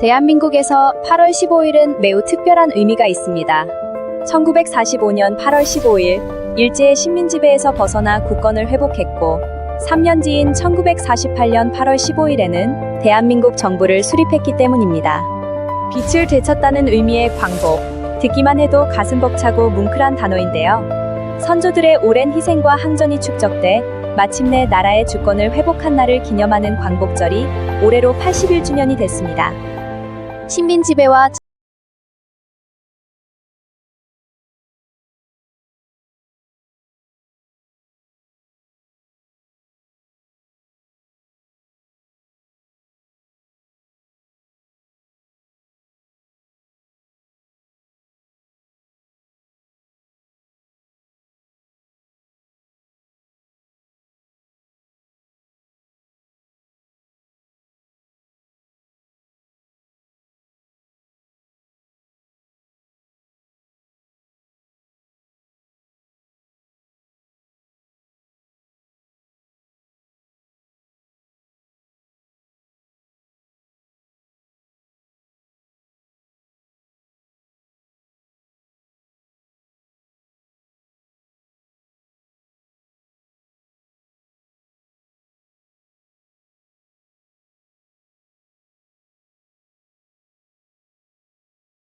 대한민국에서 8월 15일은 매우 특별한 의미가 있습니다. 1945년 8월 15일, 일제의 식민지배에서 벗어나 국권을 회복했고, 3년 뒤인 1948년 8월 15일에는 대한민국 정부를 수립했기 때문입니다. 빛을 되찾다는 의미의 광복, 듣기만 해도 가슴 벅차고 뭉클한 단어인데요. 선조들의 오랜 희생과 항전이 축적돼 마침내 나라의 주권을 회복한 날을 기념하는 광복절이 올해로 81주년이 됐습니다. 식민지배와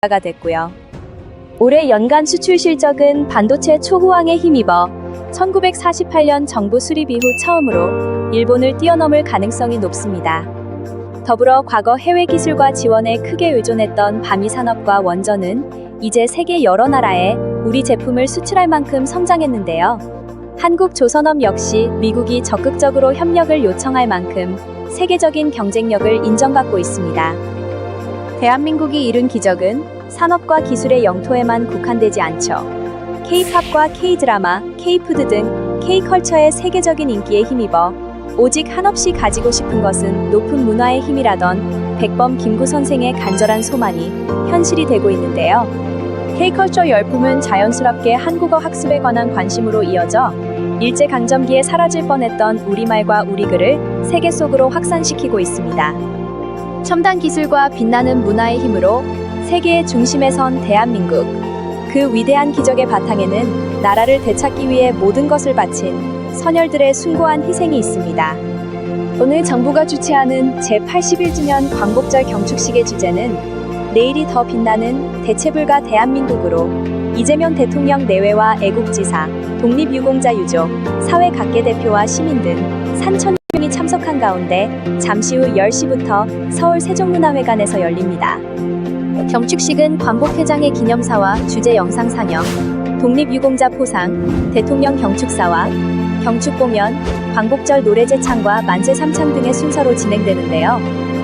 가 됐고요. 올해 연간 수출 실적은 반도체 초호황에 힘입어 1948년 정부 수립 이후 처음으로 일본을 뛰어넘을 가능성이 높습니다. 더불어 과거 해외 기술과 지원에 크게 의존했던 바미 산업과 원전은 이제 세계 여러 나라에 우리 제품을 수출할 만큼 성장했는데요. 한국조선업 역시 미국이 적극적으로 협력을 요청할 만큼 세계적인 경쟁력을 인정받고 있습니다. 대한민국이 이룬 기적은 산업과 기술의 영토에만 국한되지 않죠. K-팝과 K-드라마, K-푸드 등 K-컬처의 세계적인 인기에 힘입어 오직 한없이 가지고 싶은 것은 높은 문화의 힘이라던 백범 김구 선생의 간절한 소망이 현실이 되고 있는데요. K-컬처 열풍은 자연스럽게 한국어 학습에 관한 관심으로 이어져 일제강점기에 사라질 뻔했던 우리말과 우리글을 세계 속으로 확산시키고 있습니다. 첨단 기술과 빛나는 문화의 힘으로 세계의 중심에 선 대한민국. 그 위대한 기적의 바탕에는 나라를 되찾기 위해 모든 것을 바친 선열들의 숭고한 희생이 있습니다. 오늘 정부가 주최하는 제81주년 광복절 경축식의 주제는 내일이 더 빛나는 대체불가 대한민국으로 이재명 대통령 내외와 애국지사, 독립유공자 유족, 사회 각계 대표와 시민 등 3,000명이 참석한 가운데 잠시 후 10시부터 서울 세종문화회관에서 열립니다. 경축식은 광복회장의 기념사와 주제 영상 상영, 독립유공자 포상, 대통령 경축사와 경축공연, 광복절 노래 제창과 만세 삼창 등의 순서로 진행되는데요.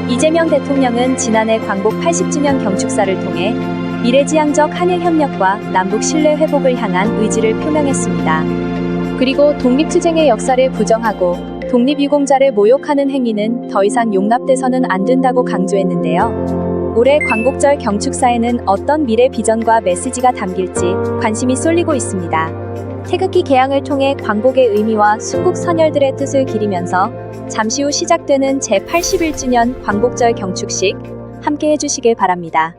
이재명 대통령은 지난해 광복 80주년 경축사를 통해 미래지향적 한일협력과 남북 신뢰 회복을 향한 의지를 표명했습니다. 그리고 독립투쟁의 역사를 부정하고 독립유공자를 모욕하는 행위는 더 이상 용납돼서는 안 된다고 강조했는데요. 올해 광복절 경축사에는 어떤 미래 비전과 메시지가 담길지 관심이 쏠리고 있습니다. 태극기 개항을 통해 광복의 의미와 순국 선열들의 뜻을 기리면서 잠시 후 시작되는 제81주년 광복절 경축식 함께 해주시길 바랍니다.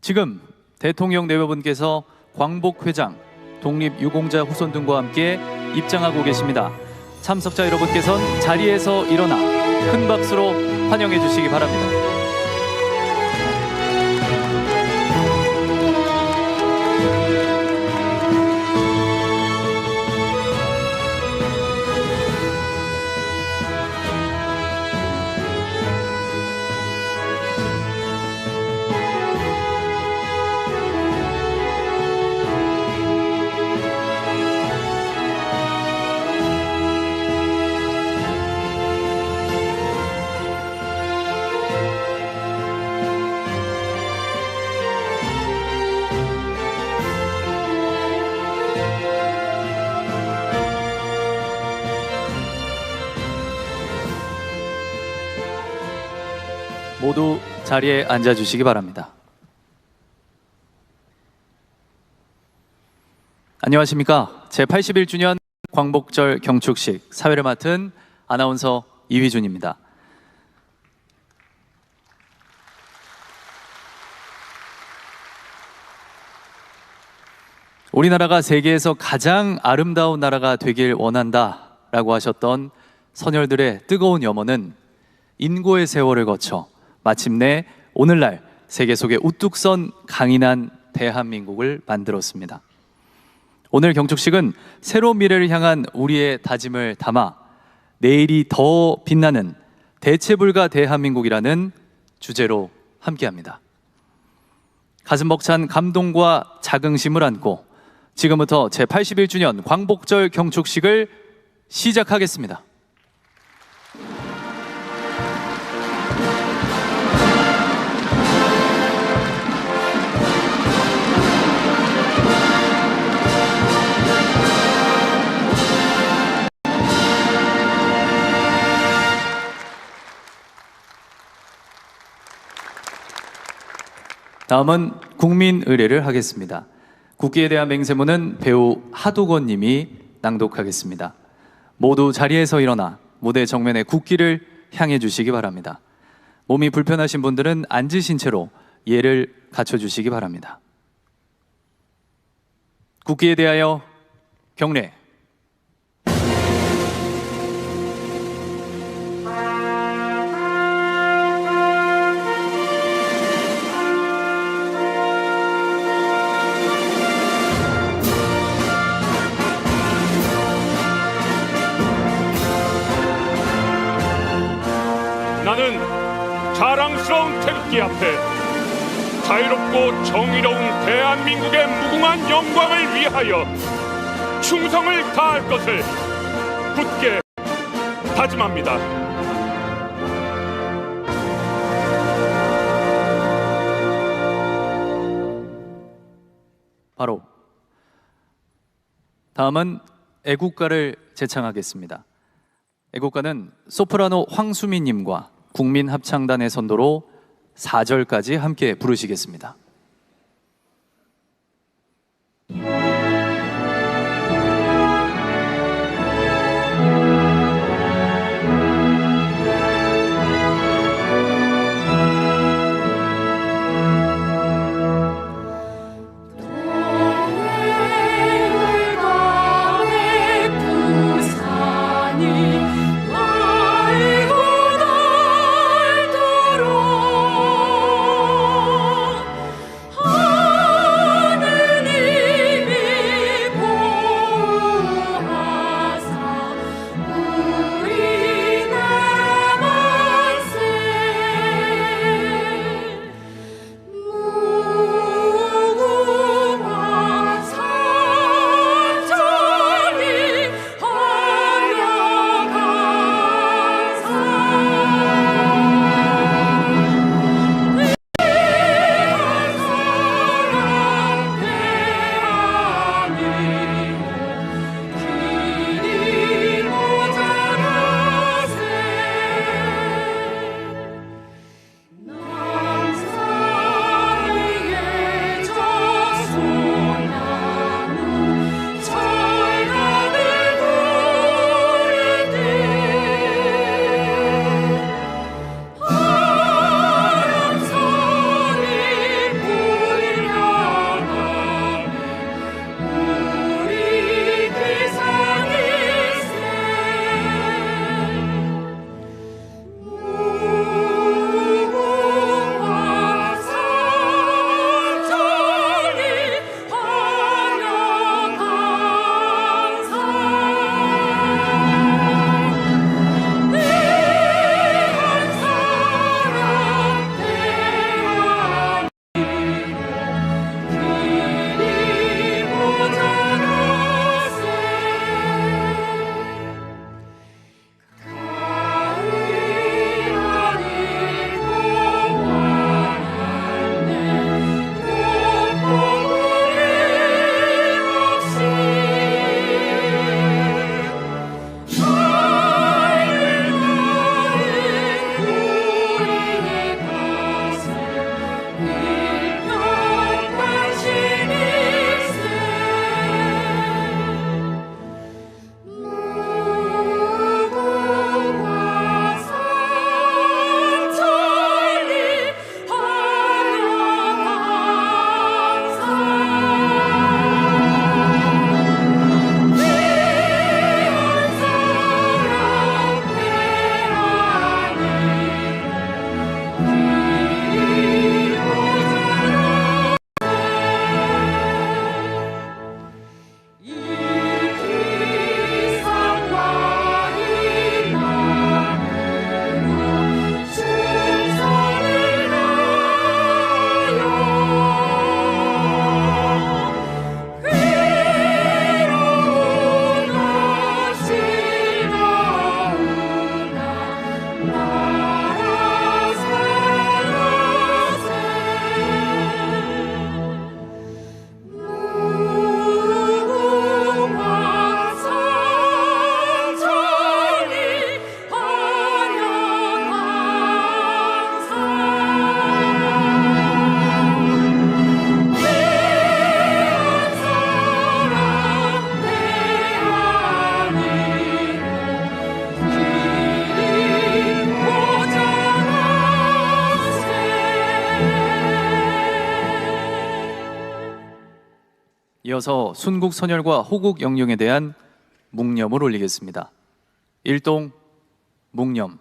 지금 대통령 내외분께서 광복 회장, 독립유공자 후손 등과 함께 입장하고 계십니다. 참석자 여러분께서는 자리에서 일어나 큰 박수로 환영해 주시기 바랍니다. 모두 자리에 앉아주시기 바랍니다. 안녕하십니까. 제81주년 광복절 경축식 사회를 맡은 아나운서 이휘준입니다. 우리나라가 세계에서 가장 아름다운 나라가 되길 원한다 라고 하셨던 선열들의 뜨거운 염원은 인고의 세월을 거쳐 마침내 오늘날 세계 속에 우뚝 선 강인한 대한민국을 만들었습니다. 오늘 경축식은 새로운 미래를 향한 우리의 다짐을 담아 내일이 더 빛나는 대체불가 대한민국이라는 주제로 함께합니다. 가슴 벅찬 감동과 자긍심을 안고 지금부터 제81주년 광복절 경축식을 시작하겠습니다. 다음은 국민의례를 하겠습니다. 국기에 대한 맹세문은 배우 하도건 님이 낭독하겠습니다. 모두 자리에서 일어나 무대 정면에 국기를 향해 주시기 바랍니다. 몸이 불편하신 분들은 앉으신 채로 예를 갖춰주시기 바랍니다. 국기에 대하여 경례. 나는 자랑스러운 태극기 앞에 자유롭고 정의로운 대한민국의 무궁한 영광을 위하여 충성을 다할 것을 굳게 다짐합니다. 바로 다음은 애국가를 제창하겠습니다. 애국가는 소프라노 황수미님과 국민합창단의 선도로 4절까지 함께 부르시겠습니다. 이어서 순국 선열과 호국 영령에 대한 묵념을 올리겠습니다. 일동 묵념.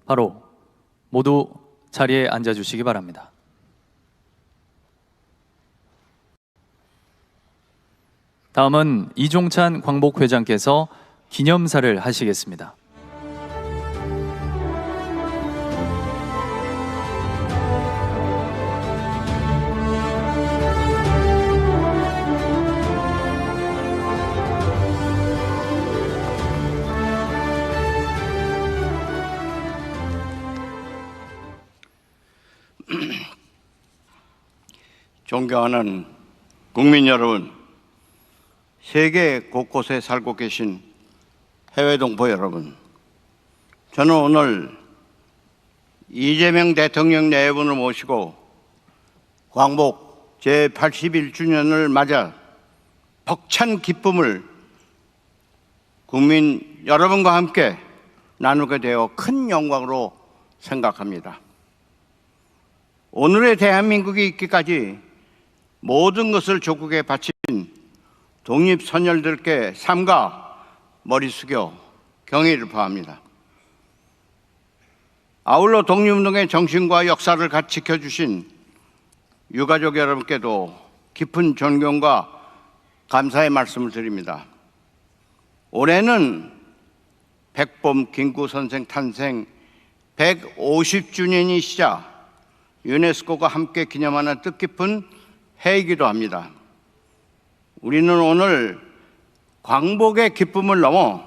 바로 모두 자리에 앉아주시기 바랍니다. 다음은 이종찬 광복회장께서 기념사를 하시겠습니다. 존경하는 국민 여러분, 세계 곳곳에 살고 계신 해외 동포 여러분, 저는 오늘 이재명 대통령 네 분을 모시고 광복 제81주년을 맞아 벅찬 기쁨을 국민 여러분과 함께 나누게 되어 큰 영광으로 생각합니다. 오늘의 대한민국이 있기까지 모든 것을 조국에 바친 독립선열들께 삼가 머리 숙여 경의를 표합니다. 아울러 독립운동의 정신과 역사를 같이 지켜주신 유가족 여러분께도 깊은 존경과 감사의 말씀을 드립니다. 올해는 백범 김구 선생 탄생 150주년이시자 유네스코가 함께 기념하는 뜻깊은 해이기도 합니다. 우리는 오늘 광복의 기쁨을 넘어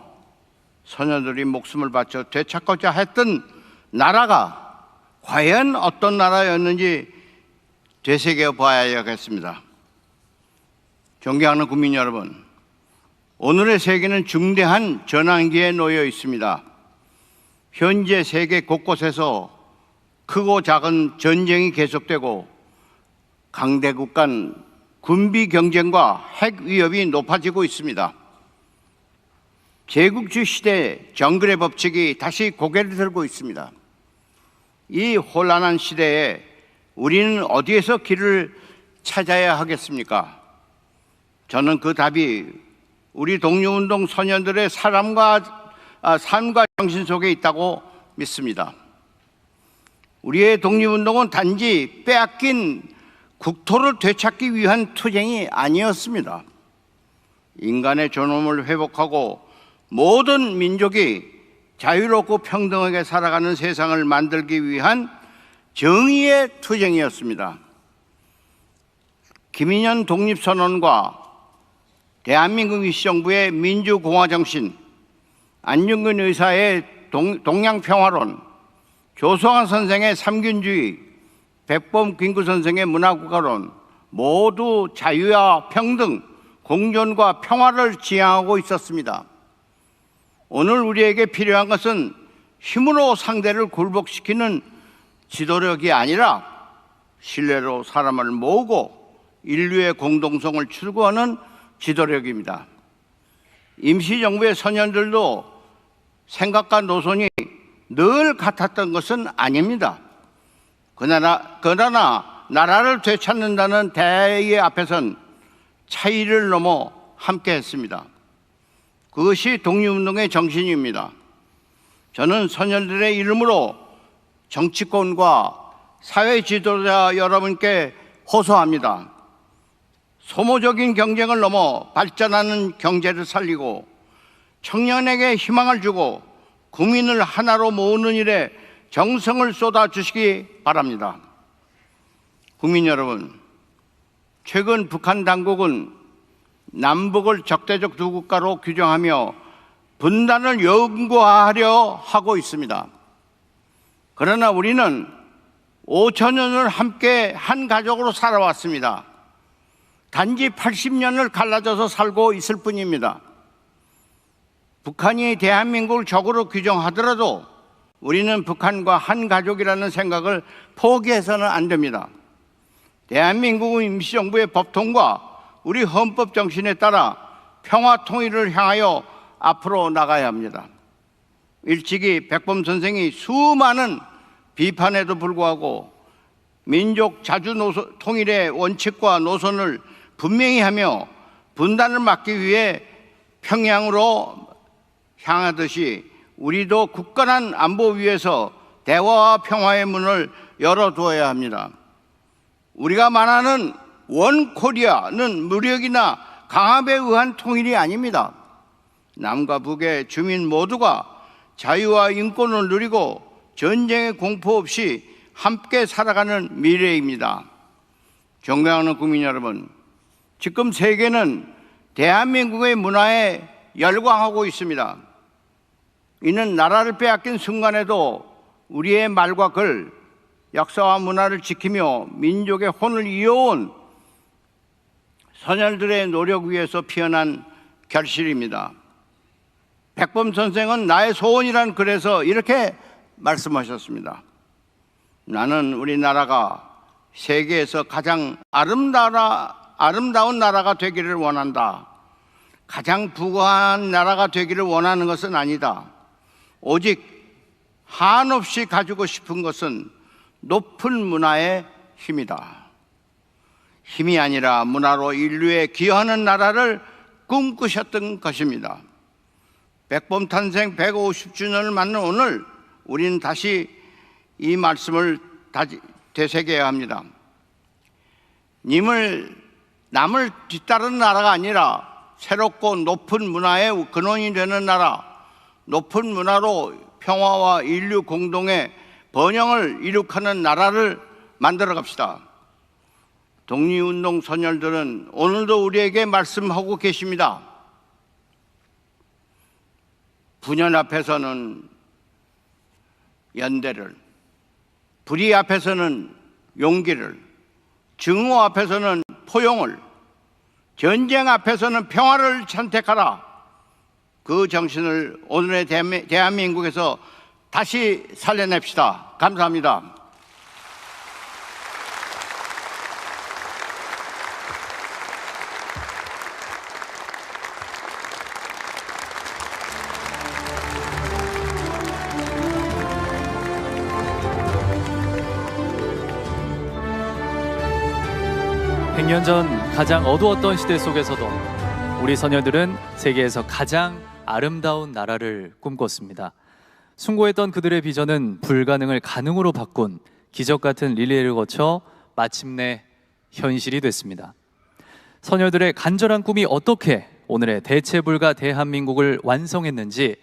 선녀들이 목숨을 바쳐 되찾고자 했던 나라가 과연 어떤 나라였는지 되새겨 봐야겠습니다. 존경하는 국민 여러분, 오늘의 세계는 중대한 전환기에 놓여 있습니다. 현재 세계 곳곳에서 크고 작은 전쟁이 계속되고 강대국 간 군비 경쟁과 핵 위협이 높아지고 있습니다. 제국주의 시대의 정글의 법칙이 다시 고개를 들고 있습니다. 이 혼란한 시대에 우리는 어디에서 길을 찾아야 하겠습니까? 저는 그 답이 우리 독립운동 선현들의 삶과 정신 속에 있다고 믿습니다. 우리의 독립운동은 단지 빼앗긴 국토를 되찾기 위한 투쟁이 아니었습니다. 인간의 존엄을 회복하고 모든 민족이 자유롭고 평등하게 살아가는 세상을 만들기 위한 정의의 투쟁이었습니다. 김인현 독립선언과 대한민국 임시정부의 민주공화 정신, 안중근 의사의 동양평화론, 조성환 선생의 삼균주의, 백범 김구 선생의 문화국가론 모두 자유와 평등, 공존과 평화를 지향하고 있었습니다. 오늘 우리에게 필요한 것은 힘으로 상대를 굴복시키는 지도력이 아니라 신뢰로 사람을 모으고 인류의 공동성을 추구하는 지도력입니다. 임시정부의 선현들도 생각과 노선이 늘 같았던 것은 아닙니다. 그러나 나라를 되찾는다는 대의 앞에선 차이를 넘어 함께했습니다. 그것이 독립운동의 정신입니다. 저는 선열들의 이름으로 정치권과 사회 지도자 여러분께 호소합니다. 소모적인 경쟁을 넘어 발전하는 경제를 살리고 청년에게 희망을 주고 국민을 하나로 모으는 일에 정성을 쏟아주시기 바랍니다. 국민 여러분, 최근 북한 당국은 남북을 적대적 두 국가로 규정하며 분단을 연구하려 하고 있습니다. 그러나 우리는 5천년을 함께 한 가족으로 살아왔습니다. 단지 80년을 갈라져서 살고 있을 뿐입니다. 북한이 대한민국을 적으로 규정하더라도 우리는 북한과 한 가족이라는 생각을 포기해서는 안 됩니다. 대한민국은 임시정부의 법통과 우리 헌법 정신에 따라 평화 통일을 향하여 앞으로 나가야 합니다. 일찍이 백범 선생이 수많은 비판에도 불구하고 민족 자주 통일의 원칙과 노선을 분명히 하며 분단을 막기 위해 평양으로 향하듯이 우리도 굳건한 안보 위에서 대화와 평화의 문을 열어두어야 합니다. 우리가 말하는 원코리아는 무력이나 강압에 의한 통일이 아닙니다. 남과 북의 주민 모두가 자유와 인권을 누리고 전쟁의 공포 없이 함께 살아가는 미래입니다. 존경하는 국민 여러분, 지금 세계는 대한민국의 문화에 열광하고 있습니다. 이는 나라를 빼앗긴 순간에도 우리의 말과 글, 역사와 문화를 지키며 민족의 혼을 이어온 선열들의 노력 위에서 피어난 결실입니다. 백범 선생은 나의 소원이란 글에서 이렇게 말씀하셨습니다. 나는 우리나라가 세계에서 가장 아름다운 나라가 되기를 원한다. 가장 부유한 나라가 되기를 원하는 것은 아니다. 오직 한없이 가지고 싶은 것은 높은 문화의 힘이다. 힘이 아니라 문화로 인류에 기여하는 나라를 꿈꾸셨던 것입니다. 백범 탄생 150주년을 맞는 오늘 우리는 다시 이 말씀을 되새겨야 합니다. 남을 뒤따르는 나라가 아니라 새롭고 높은 문화의 근원이 되는 나라, 높은 문화로 평화와 인류 공동의 번영을 이룩하는 나라를 만들어 갑시다. 독립운동 선열들은 오늘도 우리에게 말씀하고 계십니다. 분열 앞에서는 연대를, 불의 앞에서는 용기를, 증오 앞에서는 포용을, 전쟁 앞에서는 평화를 선택하라. 그 정신을 오늘의 대한민국에서 다시 살려냅시다. 감사합니다. 백 년 전 가장 어두웠던 시대 속에서도 우리 선열들은 세계에서 가장 아름다운 나라를 꿈꿨습니다. 숭고했던 그들의 비전은 불가능을 가능으로 바꾼 기적 같은 릴레이를 거쳐 마침내 현실이 됐습니다. 선열들의 간절한 꿈이 어떻게 오늘의 대체불가 대한민국을 완성했는지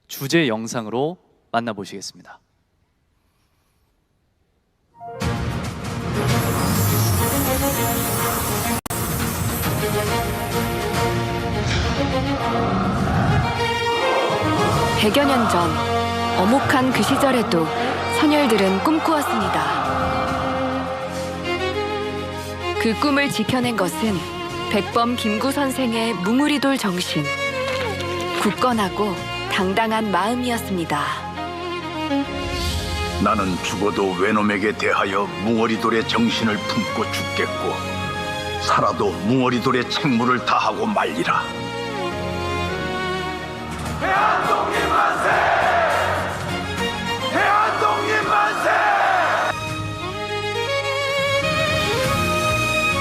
주제 영상으로 만나보시겠습니다. 백여 년 전 엄혹한 그 시절에도 선열들은 꿈꾸었습니다. 그 꿈을 지켜낸 것은 백범 김구 선생의 뭉우리돌 정신, 굳건하고 당당한 마음이었습니다. 나는 죽어도 외놈에게 대하여 뭉어리돌의 정신을 품고 죽겠고 살아도 뭉어리돌의 책무를 다하고 말리라. 대한독립 만세! 대한독립 만세!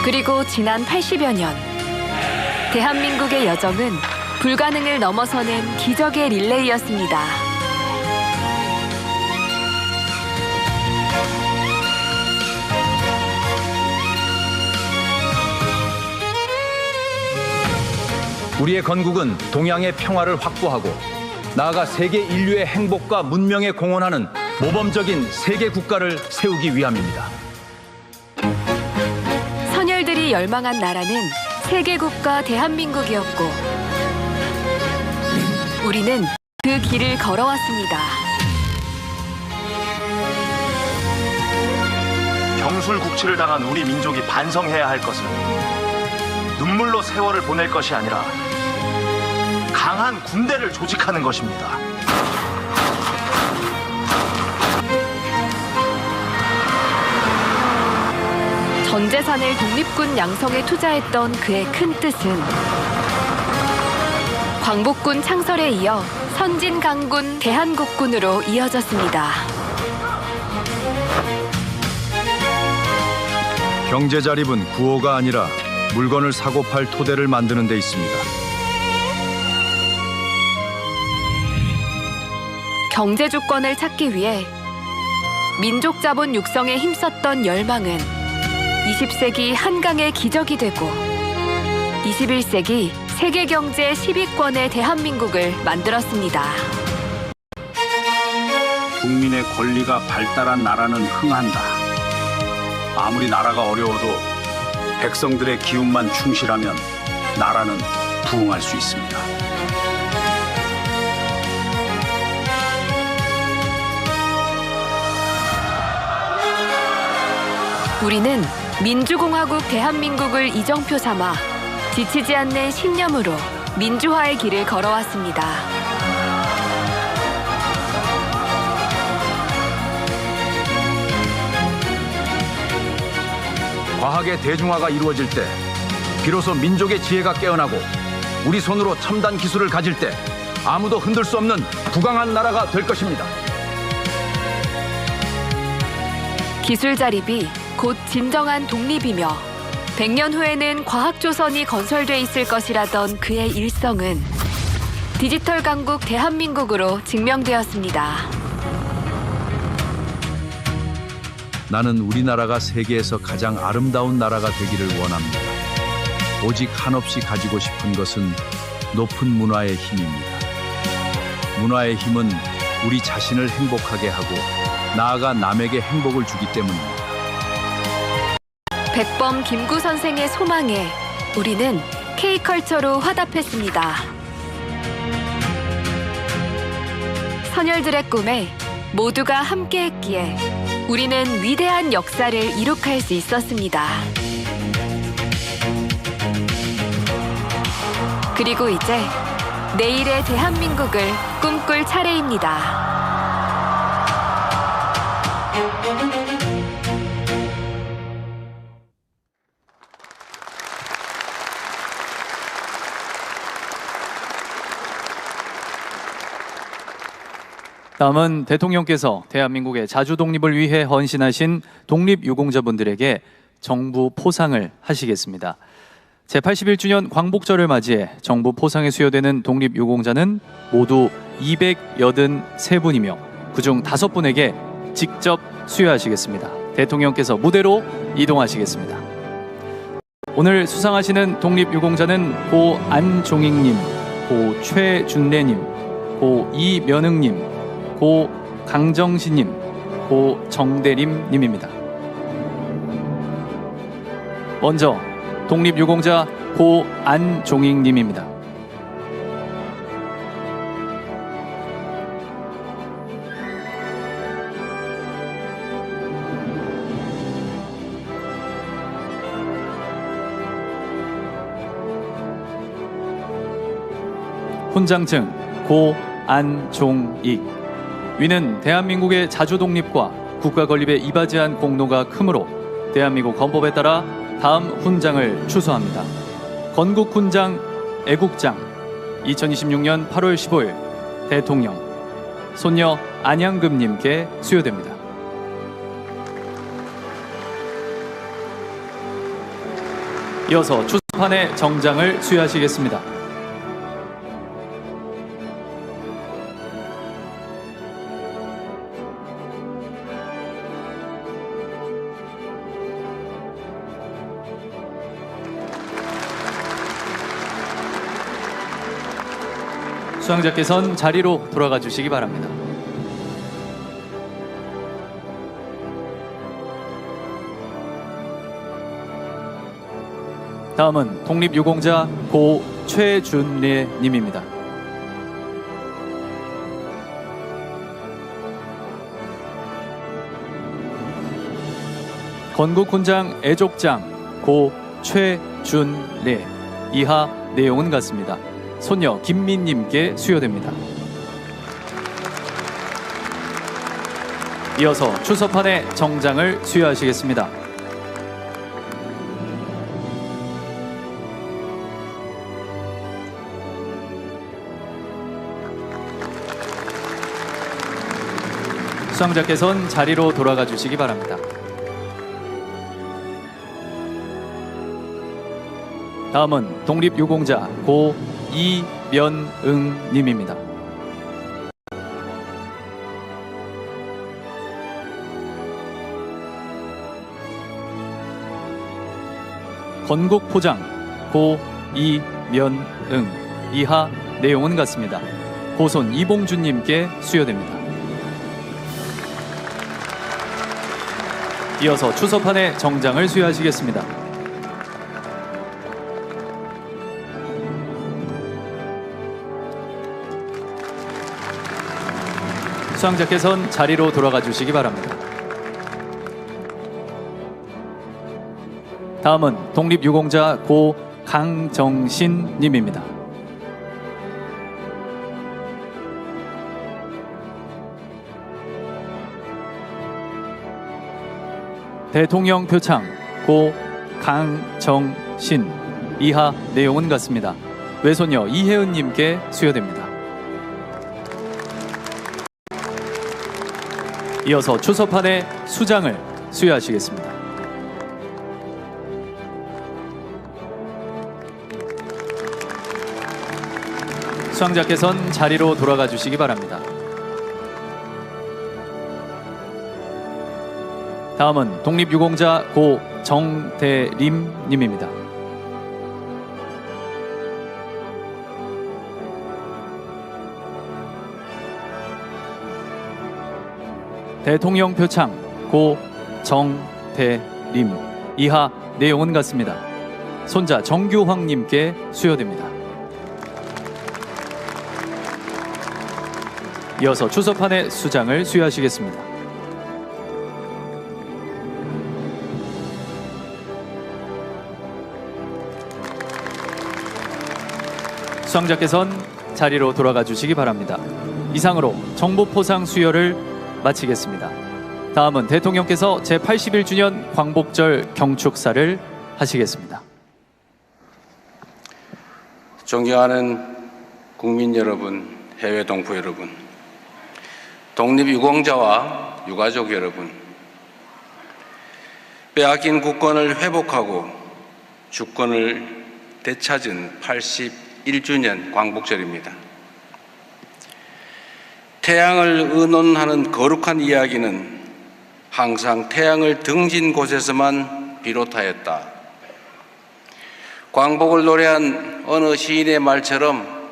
그리고 지난 80여 년, 대한민국의 여정은 불가능을 넘어서는 기적의 릴레이였습니다. 우리의 건국은 동양의 평화를 확보하고 나아가 세계 인류의 행복과 문명에 공헌하는 모범적인 세계 국가를 세우기 위함입니다. 선열들이 열망한 나라는 세계국가 대한민국이었고 우리는 그 길을 걸어왔습니다. 경술국치를 당한 우리 민족이 반성해야 할 것은 눈물로 세월을 보낼 것이 아니라 강한 군대를 조직하는 것입니다. 전 재산을 독립군 양성에 투자했던 그의 큰 뜻은 광복군 창설에 이어 선진강군 대한국군으로 이어졌습니다. 경제 자립은 구호가 아니라 물건을 사고 팔 토대를 만드는 데 있습니다. 경제 주권을 찾기 위해 민족 자본 육성에 힘썼던 열망은 20세기 한강의 기적이 되고 21세기 세계 경제 10위권의 대한민국을 만들었습니다. 국민의 권리가 발달한 나라는 흥한다. 아무리 나라가 어려워도 백성들의 기운만 충실하면 나라는 부흥할 수 있습니다. 우리는 민주공화국 대한민국을 이정표 삼아 지치지 않는 신념으로 민주화의 길을 걸어왔습니다. 과학의 대중화가 이루어질 때 비로소 민족의 지혜가 깨어나고 우리 손으로 첨단 기술을 가질 때 아무도 흔들 수 없는 부강한 나라가 될 것입니다. 기술 자립이 곧 진정한 독립이며 100년 후에는 과학조선이 건설돼 있을 것이라던 그의 일성은 디지털 강국 대한민국으로 증명되었습니다. 나는 우리나라가 세계에서 가장 아름다운 나라가 되기를 원합니다. 오직 한없이 가지고 싶은 것은 높은 문화의 힘입니다. 문화의 힘은 우리 자신을 행복하게 하고 나아가 남에게 행복을 주기 때문입니다. 백범 김구 선생의 소망에 우리는 K컬처로 화답했습니다. 선열들의 꿈에 모두가 함께했기에 우리는 위대한 역사를 이룩할 수 있었습니다. 그리고 이제 내일의 대한민국을 꿈꿀 차례입니다. 다음은 대통령께서 대한민국의 자주 독립을 위해 헌신하신 독립유공자분들에게 정부 포상을 하시겠습니다. 제81주년 광복절을 맞이해 정부 포상에 수여되는 독립유공자는 모두 283분이며 그중 5분에게 직접 수여하시겠습니다. 대통령께서 무대로 이동하시겠습니다. 오늘 수상하시는 독립유공자는 고 안종익님, 고 최준래님, 고 이면흥님, 고 강정신님, 고 정대림님입니다. 먼저 독립유공자 고 안종익님입니다. 훈장증 고 안종익. 위는 대한민국의 자주 독립과 국가 건립에 이바지한 공로가 크므로 대한민국 헌법에 따라 다음 훈장을 추서합니다. 건국훈장 애국장 2026년 8월 15일 대통령 손녀 안양금님께 수여됩니다. 이어서 추수판의 정장을 수여하시겠습니다. 수상자께서는 자리로 돌아가 주시기 바랍니다. 다음은 독립유공자 고 최준례 님입니다. 건국훈장 애족장 고 최준례 이하 내용은 같습니다. 손녀 김민님께 수여됩니다. 이어서 추서판의 정장을 수여하시겠습니다. 수상자께서는 자리로 돌아가 주시기 바랍니다. 다음은 독립유공자 고 이면응 님입니다. 건국포장 고 이면응 이하 내용은 같습니다. 고손 이봉준 님께 수여됩니다. 이어서 추서판의 정장을 수여하시겠습니다. 수상자께서는 자리로 돌아가 주시기 바랍니다. 다음은 독립유공자 고 강정신 님입니다. 대통령 표창 고 강정신 이하 내용은 같습니다. 외손녀 이혜은 님께 수여됩니다. 이어서 추서판의 수장을 수여하시겠습니다. 수상자께서는 자리로 돌아가 주시기 바랍니다. 다음은 독립유공자 고 정대림 님입니다. 대통령 표창 고 정대림 이하 내용은 같습니다. 손자 정규황 님께 수여됩니다. 이어서 추서판의 수장을 수여하시겠습니다. 수상자께서는 자리로 돌아가 주시기 바랍니다. 이상으로 정보포상 수여를 마치겠습니다. 다음은 대통령께서 제81주년 광복절 경축사를 하시겠습니다. 존경하는 국민 여러분, 해외 동포 여러분, 독립유공자와 유가족 여러분, 빼앗긴 국권을 회복하고 주권을 되찾은 81주년 광복절입니다. 태양을 의논하는 거룩한 이야기는 항상 태양을 등진 곳에서만 비롯하였다. 광복을 노래한 어느 시인의 말처럼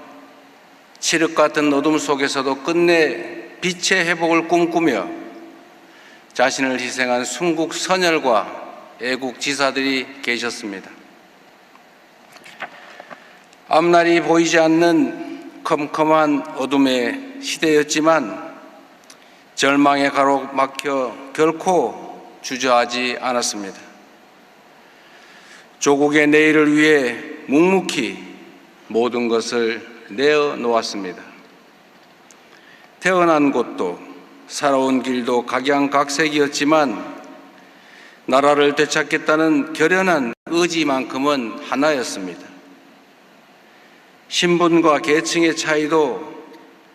칠흑 같은 어둠 속에서도 끝내 빛의 회복을 꿈꾸며 자신을 희생한 순국 선열과 애국 지사들이 계셨습니다. 앞날이 보이지 않는 컴컴한 어둠의 시대였지만 절망에 가로막혀 결코 주저하지 않았습니다. 조국의 내일을 위해 묵묵히 모든 것을 내어놓았습니다. 태어난 곳도 살아온 길도 각양각색이었지만 나라를 되찾겠다는 결연한 의지만큼은 하나였습니다. 신분과 계층의 차이도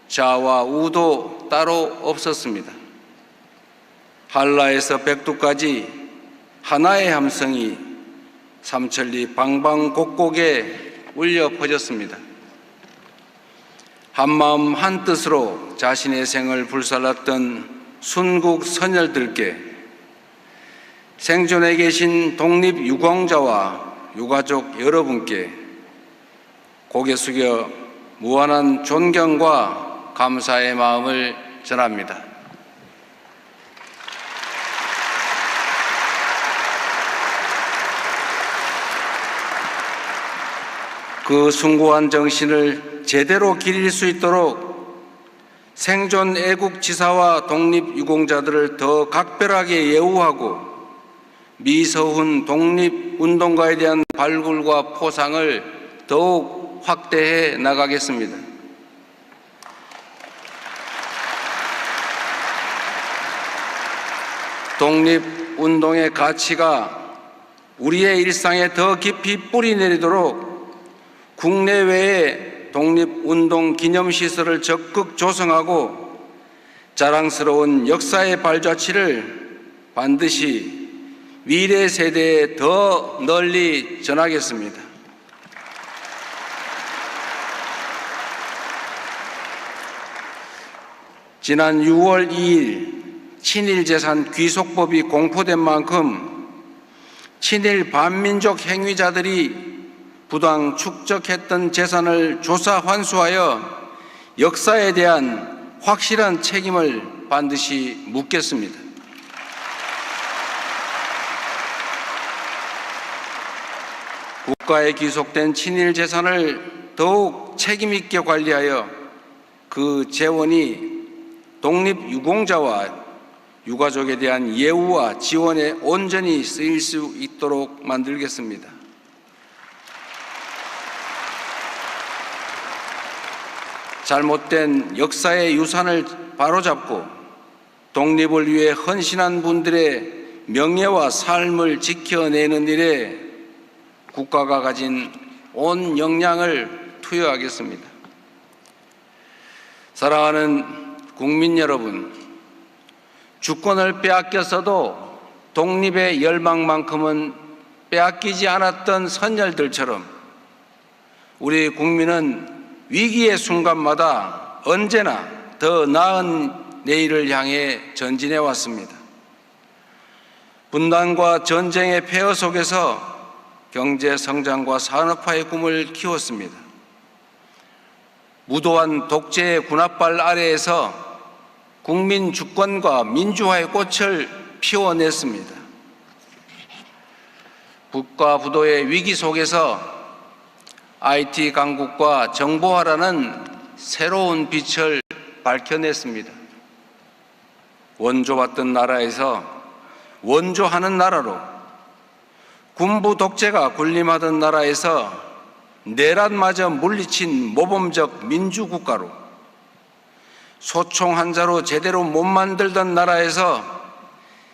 자와 우도 따로 없었습니다. 한라에서 백두까지 하나의 함성이 삼천리 방방곡곡에 울려 퍼졌습니다. 한마음 한뜻으로 자신의 생을 불살랐던 순국 선열들께 생존해 계신 독립유공자와 유가족 여러분께 고개 숙여 무한한 존경과 감사의 마음을 전합니다. 그 숭고한 정신을 제대로 기릴 수 있도록 생존 애국지사와 독립유공자들을 더 각별하게 예우하고 미서훈 독립운동가에 대한 발굴과 포상을 더욱 확대해 나가겠습니다. 독립운동의 가치가 우리의 일상에 더 깊이 뿌리 내리도록 국내외에 독립운동 기념시설을 적극 조성하고 자랑스러운 역사의 발자취를 반드시 미래 세대에 더 널리 전하겠습니다. 지난 6월 2일 친일재산 귀속법이 공포된 만큼 친일 반민족 행위자들이 부당 축적했던 재산을 조사 환수하여 역사에 대한 확실한 책임을 반드시 묻겠습니다. 국가에 귀속된 친일 재산을 더욱 책임 있게 관리하여 그 재원이 독립유공자와 유가족에 대한 예우와 지원에 온전히 쓰일 수 있도록 만들겠습니다. 잘못된 역사의 유산을 바로잡고 독립을 위해 헌신한 분들의 명예와 삶을 지켜내는 일에 국가가 가진 온 역량을 투여하겠습니다. 사랑하는 국민 여러분, 주권을 빼앗겼어도 독립의 열망만큼은 빼앗기지 않았던 선열들처럼 우리 국민은 위기의 순간마다 언제나 더 나은 내일을 향해 전진해 왔습니다. 분단과 전쟁의 폐허 속에서 경제 성장과 산업화의 꿈을 키웠습니다. 무도한 독재의 군합발 아래에서 국민 주권과 민주화의 꽃을 피워냈습니다. 국가 부도의 위기 속에서 IT 강국과 정보화라는 새로운 빛을 밝혀냈습니다. 원조받던 나라에서 원조하는 나라로, 군부 독재가 군림하던 나라에서 내란마저 물리친 모범적 민주국가로, 소총 한자로 제대로 못 만들던 나라에서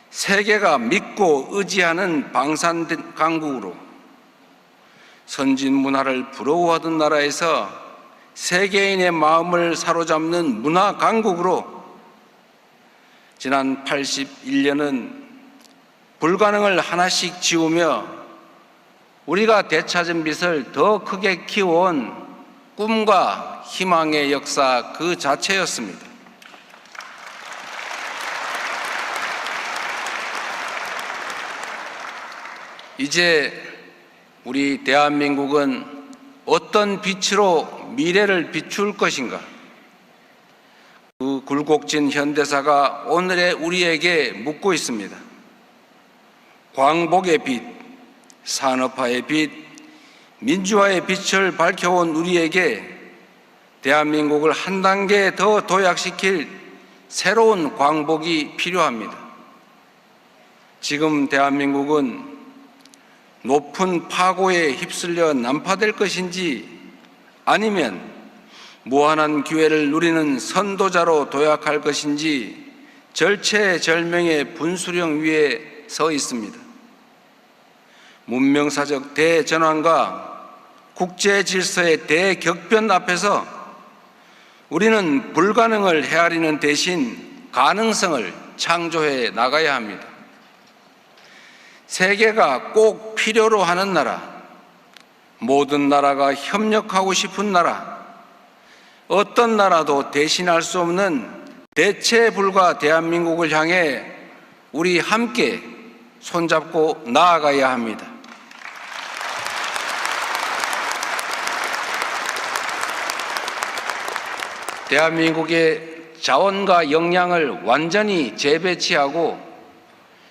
세계가 믿고 의지하는 방산 강국으로, 선진 문화를 부러워하던 나라에서 세계인의 마음을 사로잡는 문화 강국으로 지난 81년은 불가능을 하나씩 지우며 우리가 되찾은 빛을 더 크게 키워온 꿈과 희망의 역사 그 자체였습니다. 이제 우리 대한민국은 어떤 빛으로 미래를 비출 것인가? 그 굴곡진 현대사가 오늘의 우리에게 묻고 있습니다. 광복의 빛, 산업화의 빛, 민주화의 빛을 밝혀온 우리에게 대한민국을 한 단계 더 도약시킬 새로운 광복이 필요합니다. 지금 대한민국은 높은 파고에 휩쓸려 난파될 것인지 아니면 무한한 기회를 누리는 선도자로 도약할 것인지 절체절명의 분수령 위에 서 있습니다. 문명사적 대전환과 국제 질서의 대격변 앞에서 우리는 불가능을 헤아리는 대신 가능성을 창조해 나가야 합니다. 세계가 꼭 필요로 하는 나라, 모든 나라가 협력하고 싶은 나라, 어떤 나라도 대신할 수 없는 대체 불가 대한민국을 향해 우리 함께 손잡고 나아가야 합니다. 대한민국의 자원과 역량을 완전히 재배치하고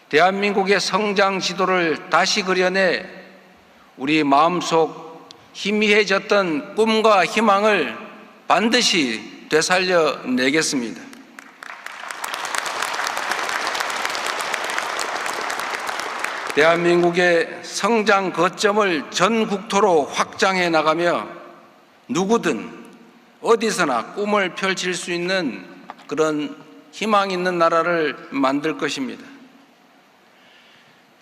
대한민국의 성장 지도를 다시 그려내 우리 마음속 희미해졌던 꿈과 희망을 반드시 되살려내겠습니다. 대한민국의 성장 거점을 전 국토로 확장해 나가며 누구든 어디서나 꿈을 펼칠 수 있는 그런 희망 있는 나라를 만들 것입니다.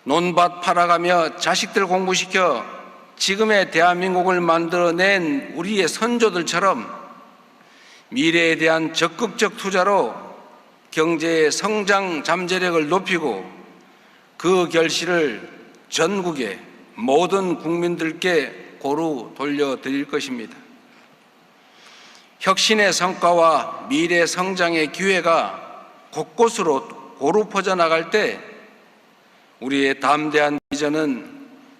논밭 팔아가며 자식들 공부시켜 지금의 대한민국을 만들어낸 우리의 선조들처럼 미래에 대한 적극적 투자로 경제의 성장 잠재력을 높이고 그 결실을 전국의 모든 국민들께 고루 돌려드릴 것입니다. 혁신의 성과와 미래 성장의 기회가 곳곳으로 고루 퍼져나갈 때 우리의 담대한 비전은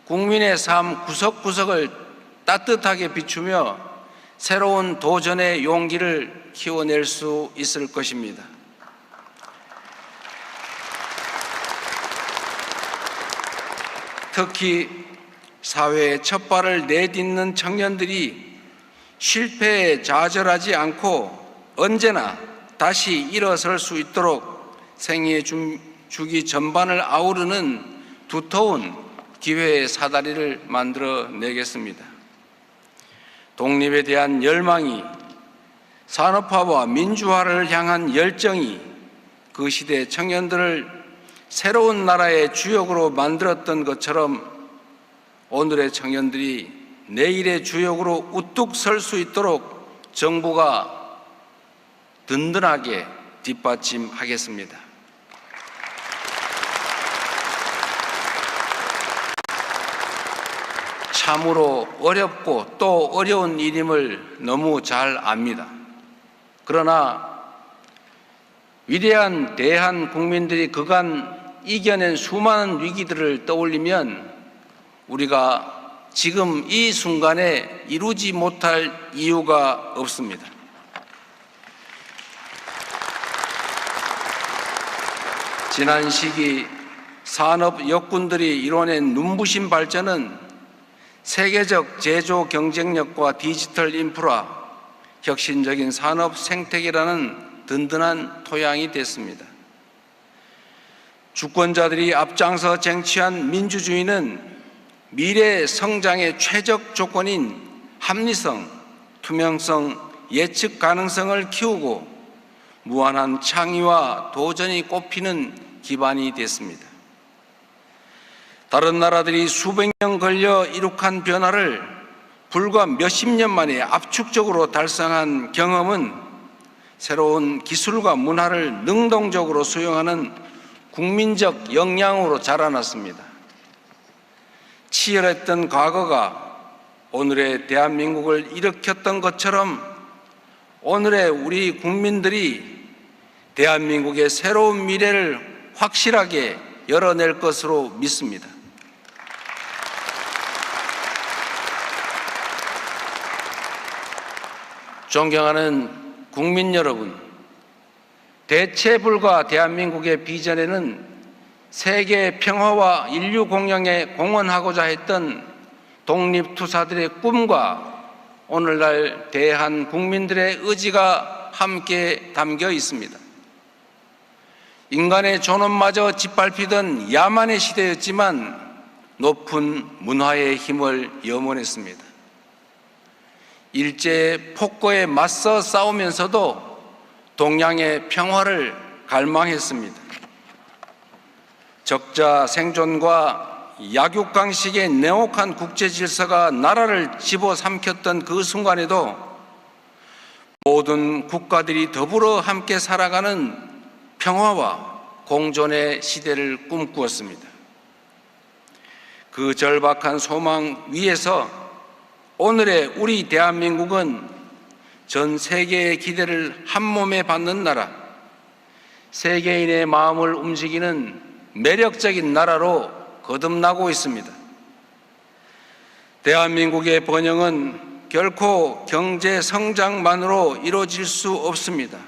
국민의 삶 구석구석을 따뜻하게 비추며 새로운 도전의 용기를 키워낼 수 있을 것입니다. 특히 사회의 첫 발을 내딛는 청년들이 실패에 좌절하지 않고 언제나 다시 일어설 수 있도록 생애 주기 전반을 아우르는 두터운 기회의 사다리를 만들어내겠습니다. 독립에 대한 열망이 산업화와 민주화를 향한 열정이 그 시대 청년들을 새로운 나라의 주역으로 만들었던 것처럼 오늘의 청년들이 내일의 주역으로 우뚝 설 수 있도록 정부가 든든하게 뒷받침하겠습니다. 참으로 어렵고 또 어려운 일임을 너무 잘 압니다. 그러나 위대한 대한 국민들이 그간 이겨낸 수많은 위기들을 떠올리면 우리가 지금 이 순간에 이루지 못할 이유가 없습니다. 지난 시기 산업 역군들이 이뤄낸 눈부신 발전은 세계적 제조 경쟁력과 디지털 인프라, 혁신적인 산업 생태계라는 든든한 토양이 됐습니다. 주권자들이 앞장서 쟁취한 민주주의는 미래 성장의 최적 조건인 합리성, 투명성, 예측 가능성을 키우고 무한한 창의와 도전이 꽃피는 기반이 됐습니다. 다른 나라들이 수백 년 걸려 이룩한 변화를 불과 몇십 년 만에 압축적으로 달성한 경험은 새로운 기술과 문화를 능동적으로 수용하는 국민적 역량으로 자라났습니다. 치열했던 과거가 오늘의 대한민국을 일으켰던 것처럼 오늘의 우리 국민들이 대한민국의 새로운 미래를 확실하게 열어낼 것으로 믿습니다. 존경하는 국민 여러분, 대체불가 대한민국의 비전에는 세계 평화와 인류 공영에 공헌하고자 했던 독립투사들의 꿈과 오늘날 대한 국민들의 의지가 함께 담겨 있습니다. 인간의 존엄마저 짓밟히던 야만의 시대였지만 높은 문화의 힘을 염원했습니다. 일제의 폭거에 맞서 싸우면서도 동양의 평화를 갈망했습니다. 적자 생존과 약육강식의 냉혹한 국제 질서가 나라를 집어삼켰던 그 순간에도 모든 국가들이 더불어 함께 살아가는 평화와 공존의 시대를 꿈꾸었습니다. 그 절박한 소망 위에서 오늘의 우리 대한민국은 전 세계의 기대를 한 몸에 받는 나라, 세계인의 마음을 움직이는 매력적인 나라로 거듭나고 있습니다. 대한민국의 번영은 결코 경제 성장만으로 이루어질 수 없습니다.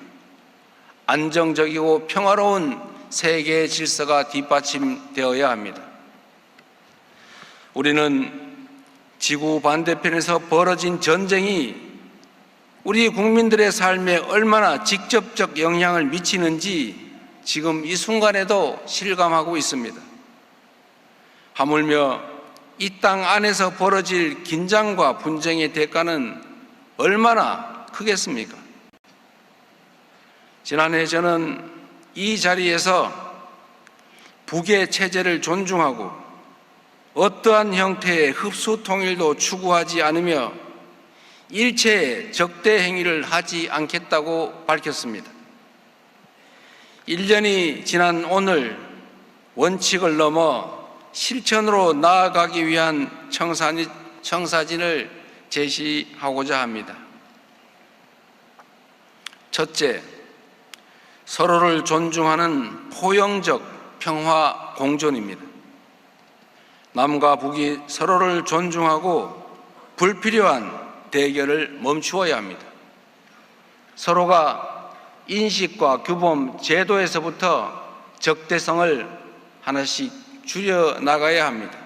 안정적이고 평화로운 세계 질서가 뒷받침되어야 합니다. 우리는 지구 반대편에서 벌어진 전쟁이 우리 국민들의 삶에 얼마나 직접적 영향을 미치는지 지금 이 순간에도 실감하고 있습니다. 하물며 이 땅 안에서 벌어질 긴장과 분쟁의 대가는 얼마나 크겠습니까? 지난해 저는 이 자리에서 북의 체제를 존중하고 어떠한 형태의 흡수 통일도 추구하지 않으며 일체의 적대 행위를 하지 않겠다고 밝혔습니다. 1년이 지난 오늘 원칙을 넘어 실천으로 나아가기 위한 청사진을 제시하고자 합니다. 첫째, 서로를 존중하는 포용적 평화 공존입니다. 남과 북이 서로를 존중하고 불필요한 대결을 멈추어야 합니다. 서로가 인식과 규범, 제도에서부터 적대성을 하나씩 줄여나가야 합니다.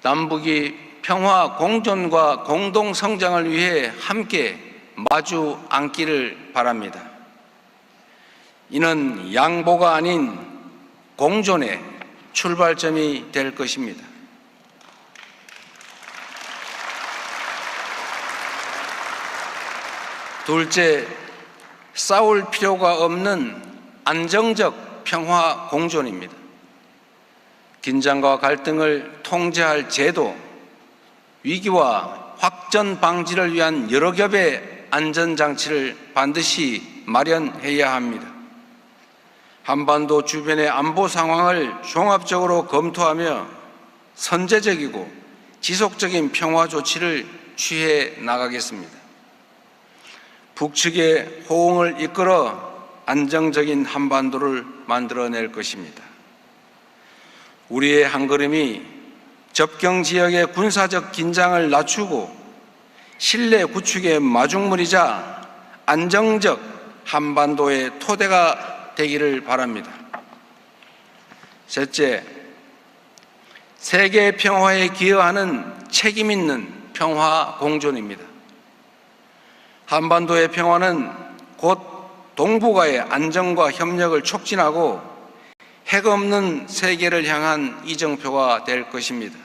남북이 평화 공존과 공동 성장을 위해 함께 마주 앉기를 바랍니다. 이는 양보가 아닌 공존의 출발점이 될 것입니다. 둘째, 싸울 필요가 없는 안정적 평화 공존입니다. 긴장과 갈등을 통제할 제도, 위기와 확전 방지를 위한 여러 겹의 안전장치를 반드시 마련해야 합니다. 한반도 주변의 안보 상황을 종합적으로 검토하며 선제적이고 지속적인 평화 조치를 취해 나가겠습니다. 북측의 호응을 이끌어 안정적인 한반도를 만들어낼 것입니다. 우리의 한걸음이 접경 지역의 군사적 긴장을 낮추고 신뢰 구축의 마중물이자 안정적 한반도의 토대가 되기를 바랍니다. 셋째, 세계 평화에 기여하는 책임 있는 평화 공존입니다. 한반도의 평화는 곧 동북아의 안정과 협력을 촉진하고 핵 없는 세계를 향한 이정표가 될 것입니다.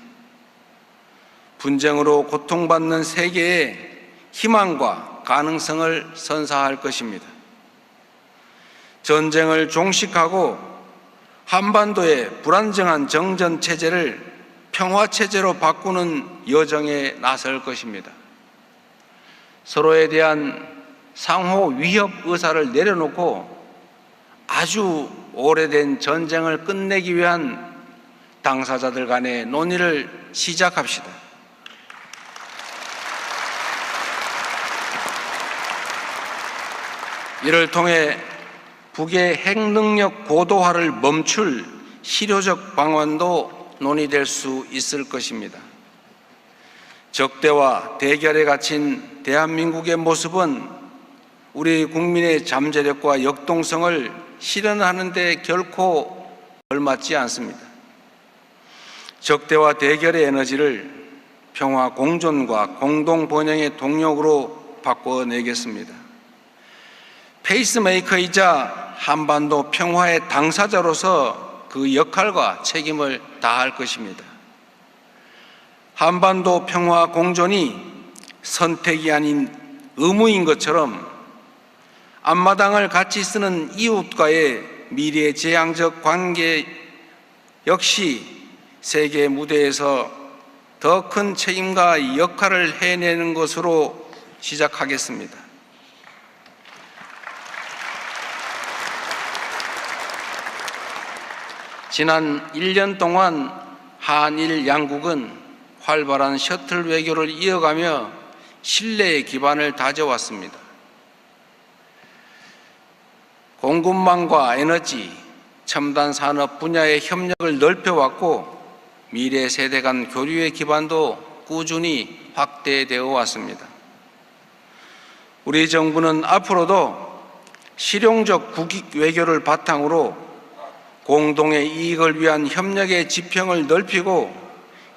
분쟁으로 고통받는 세계에 희망과 가능성을 선사할 것입니다. 전쟁을 종식하고 한반도의 불안정한 정전 체제를 평화 체제로 바꾸는 여정에 나설 것입니다. 서로에 대한 상호 위협 의사를 내려놓고 아주 오래된 전쟁을 끝내기 위한 당사자들 간의 논의를 시작합시다. 이를 통해 북의 핵능력 고도화를 멈출 실효적 방안도 논의될 수 있을 것입니다. 적대와 대결에 갇힌 대한민국의 모습은 우리 국민의 잠재력과 역동성을 실현하는 데 결코 걸맞지 않습니다. 적대와 대결의 에너지를 평화 공존과 공동 번영의 동력으로 바꿔내겠습니다. 페이스메이커이자 한반도 평화의 당사자로서 그 역할과 책임을 다할 것입니다. 한반도 평화 공존이 선택이 아닌 의무인 것처럼 앞마당을 같이 쓰는 이웃과의 미래지향적 관계 역시 세계 무대에서 더 큰 책임과 역할을 해내는 것으로 시작하겠습니다. 지난 1년 동안 한일 양국은 활발한 셔틀 외교를 이어가며 신뢰의 기반을 다져왔습니다. 공급망과 에너지, 첨단 산업 분야의 협력을 넓혀왔고 미래 세대 간 교류의 기반도 꾸준히 확대되어 왔습니다. 우리 정부는 앞으로도 실용적 국익 외교를 바탕으로 공동의 이익을 위한 협력의 지평을 넓히고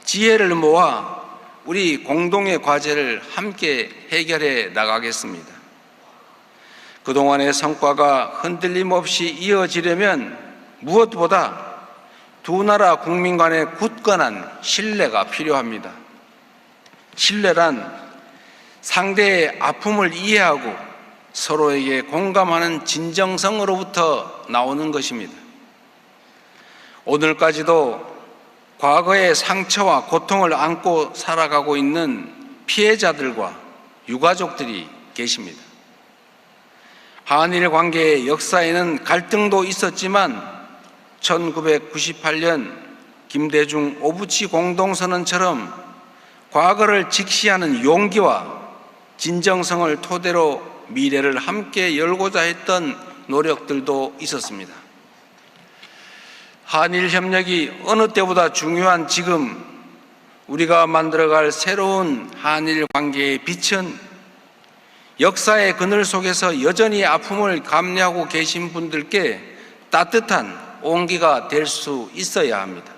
지혜를 모아 우리 공동의 과제를 함께 해결해 나가겠습니다. 그동안의 성과가 흔들림 없이 이어지려면 무엇보다 두 나라 국민 간의 굳건한 신뢰가 필요합니다. 신뢰란 상대의 아픔을 이해하고 서로에게 공감하는 진정성으로부터 나오는 것입니다. 오늘까지도 과거의 상처와 고통을 안고 살아가고 있는 피해자들과 유가족들이 계십니다. 한일 관계의 역사에는 갈등도 있었지만 1998년 김대중 오부치 공동선언처럼 과거를 직시하는 용기와 진정성을 토대로 미래를 함께 열고자 했던 노력들도 있었습니다. 한일 협력이 어느 때보다 중요한 지금 우리가 만들어갈 새로운 한일 관계의 빛은 역사의 그늘 속에서 여전히 아픔을 감내하고 계신 분들께 따뜻한 온기가 될 수 있어야 합니다.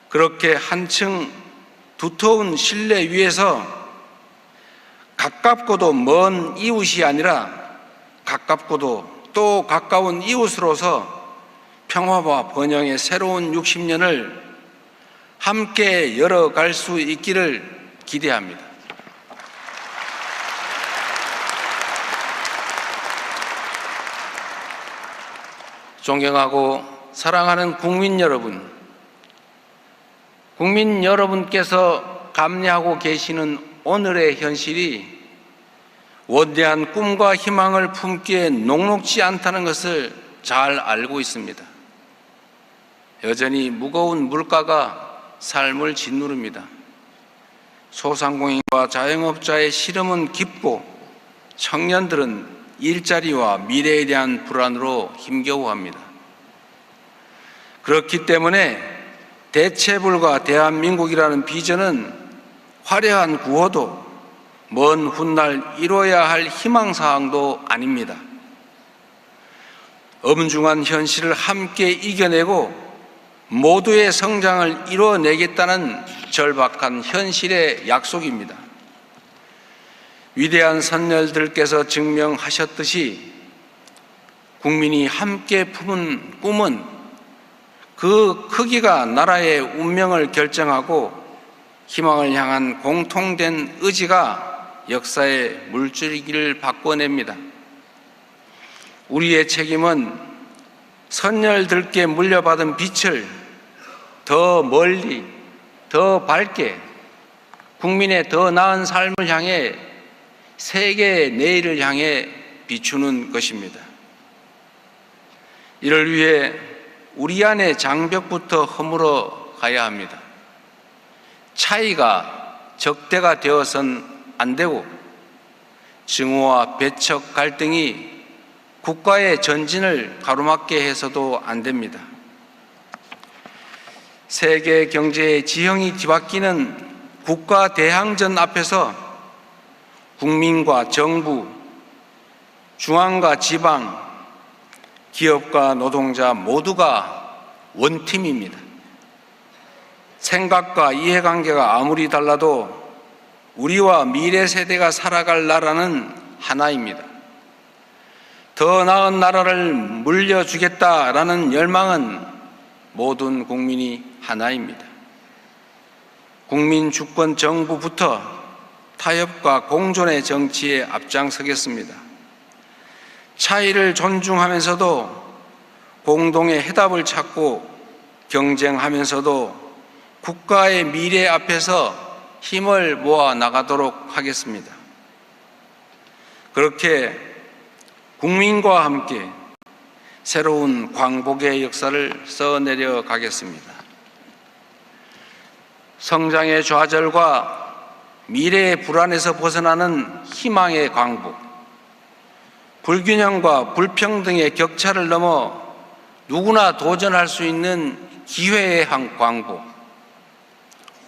그렇게 한층 두터운 신뢰 위에서 가깝고도 먼 이웃이 아니라 가깝고도 또 가까운 이웃으로서 평화와 번영의 새로운 60년을 함께 열어갈 수 있기를 기대합니다. 존경하고 사랑하는 국민 여러분께서 감내하고 계시는 오늘의 현실이 원대한 꿈과 희망을 품기에 녹록지 않다는 것을 잘 알고 있습니다. 여전히 무거운 물가가 삶을 짓누릅니다. 소상공인과 자영업자의 시름은 깊고 청년들은 일자리와 미래에 대한 불안으로 힘겨워합니다. 그렇기 때문에 대체불가 대한민국이라는 비전은 화려한 구호도 먼 훗날 이뤄야 할 희망사항도 아닙니다. 엄중한 현실을 함께 이겨내고 모두의 성장을 이뤄내겠다는 절박한 현실의 약속입니다. 위대한 선열들께서 증명하셨듯이 국민이 함께 품은 꿈은 그 크기가 나라의 운명을 결정하고 희망을 향한 공통된 의지가 역사의 물줄기를 바꿔냅니다. 우리의 책임은 선열들께 물려받은 빛을 더 멀리, 더 밝게 국민의 더 나은 삶을 향해 세계의 내일을 향해 비추는 것입니다. 이를 위해 우리 안의 장벽부터 허물어 가야 합니다. 차이가 적대가 되어선 안 되고 증오와 배척 갈등이 국가의 전진을 가로막게 해서도 안 됩니다. 세계 경제의 지형이 뒤바뀌는 국가 대항전 앞에서 국민과 정부, 중앙과 지방, 기업과 노동자 모두가 원팀입니다. 생각과 이해관계가 아무리 달라도 우리와 미래 세대가 살아갈 나라는 하나입니다. 더 나은 나라를 물려주겠다라는 열망은 모든 국민이 하나입니다. 국민 주권 정부부터 타협과 공존의 정치에 앞장서겠습니다. 차이를 존중하면서도 공동의 해답을 찾고 경쟁하면서도 국가의 미래 앞에서 힘을 모아 나가도록 하겠습니다. 그렇게 국민과 함께 새로운 광복의 역사를 써내려 가겠습니다. 성장의 좌절과 미래의 불안에서 벗어나는 희망의 광복, 불균형과 불평등의 격차를 넘어 누구나 도전할 수 있는 기회의 광복,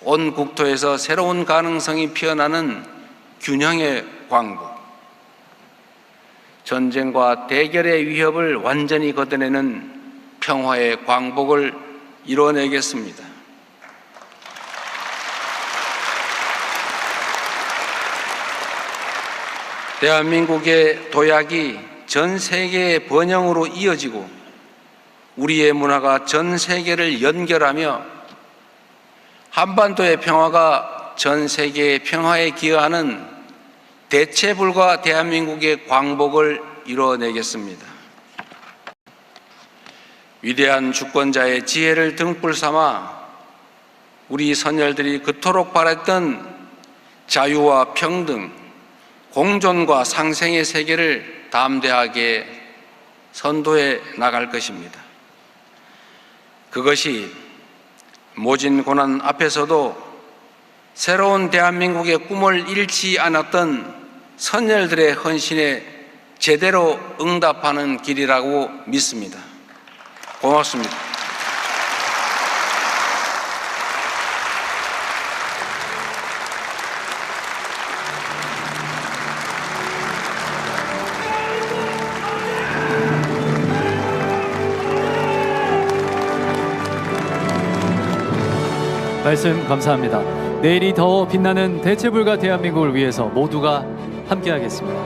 온 국토에서 새로운 가능성이 피어나는 균형의 광복, 전쟁과 대결의 위협을 완전히 걷어내는 평화의 광복을 이뤄내겠습니다. 대한민국의 도약이 전 세계의 번영으로 이어지고 우리의 문화가 전 세계를 연결하며 한반도의 평화가 전 세계의 평화에 기여하는 대체불가 대한민국의 광복을 이뤄내겠습니다. 위대한 주권자의 지혜를 등불 삼아 우리 선열들이 그토록 바랬던 자유와 평등, 공존과 상생의 세계를 담대하게 선도해 나갈 것입니다. 그것이 모진 고난 앞에서도 새로운 대한민국의 꿈을 잃지 않았던 선열들의 헌신에 제대로 응답하는 길이라고 믿습니다. 고맙습니다. 말씀 감사합니다. 내일이 더 빛나는 대체불가 대한민국을 위해서 모두가 함께하겠습니다.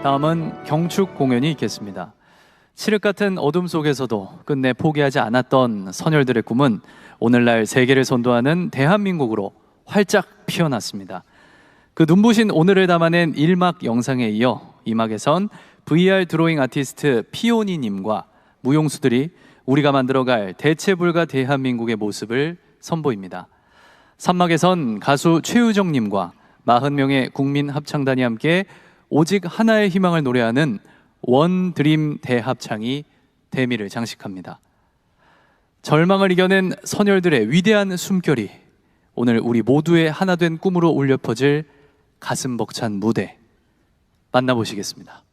다음은 경축 공연이 있겠습니다. 칠흑 같은 어둠 속에서도 끝내 포기하지 않았던 선열들의 꿈은 오늘날 세계를 선도하는 대한민국으로 활짝 피어났습니다. 그 눈부신 오늘을 담아낸 1막 영상에 이어 2막에선 VR 드로잉 아티스트 피오니님과 무용수들이 우리가 만들어갈 대체불가 대한민국의 모습을 선보입니다. 3막에선 가수 최유정님과 40명의 국민 합창단이 함께 오직 하나의 희망을 노래하는 원드림 대합창이 대미를 장식합니다. 절망을 이겨낸 선열들의 위대한 숨결이 오늘 우리 모두의 하나된 꿈으로 울려 퍼질 가슴 벅찬 무대 만나보시겠습니다.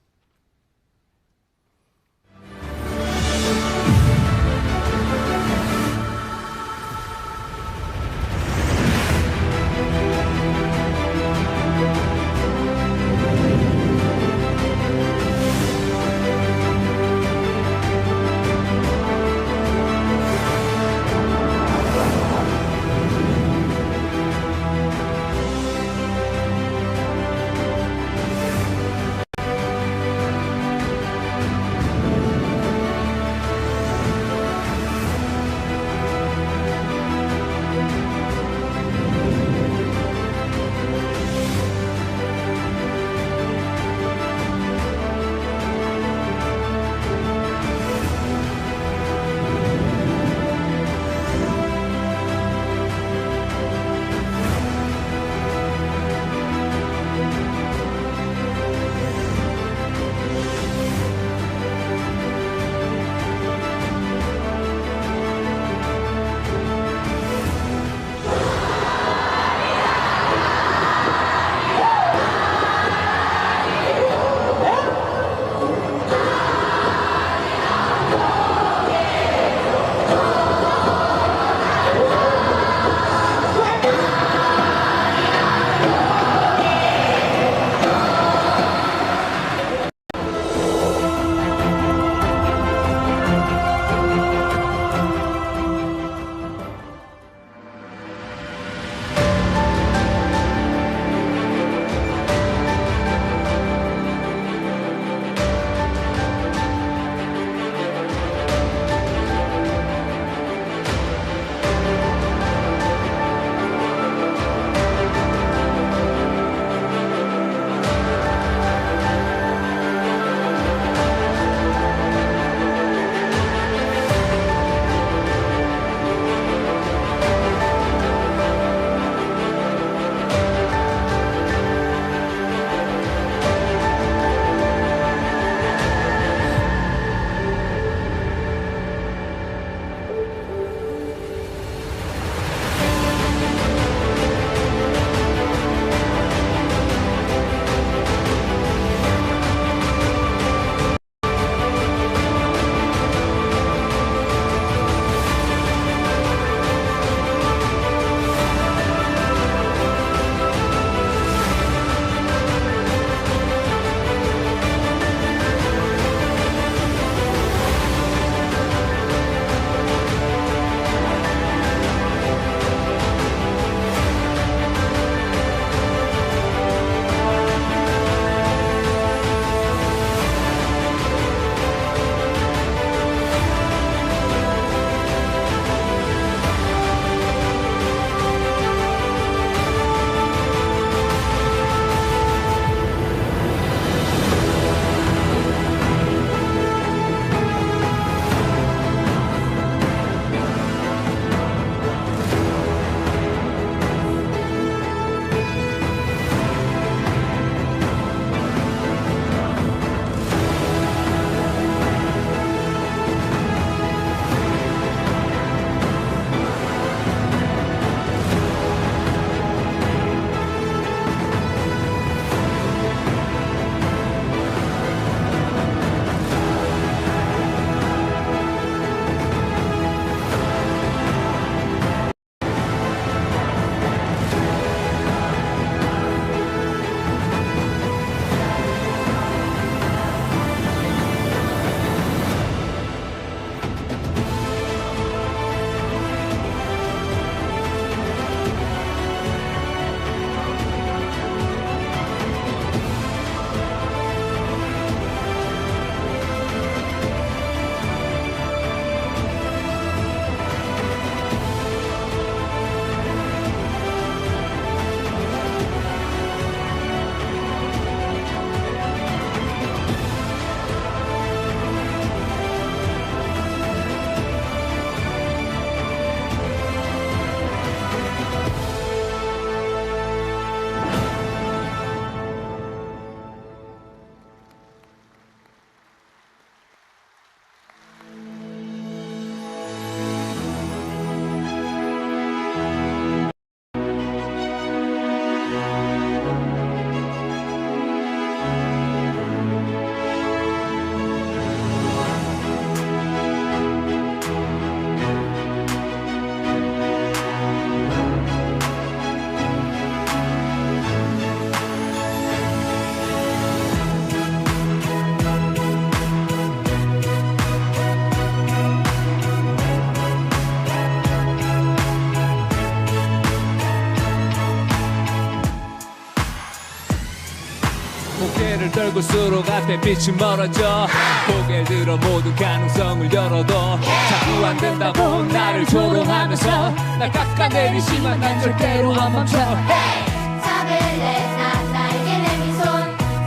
고개를 떨굴수록 앞에 빛이 멀어져. 고개를 들어 모든 가능성을 열어도 자꾸 안 된다고 나를 조롱하면서 날 깎아내리지만 난 절대로 안 멈춰. 참을래 난 나에게 내민 손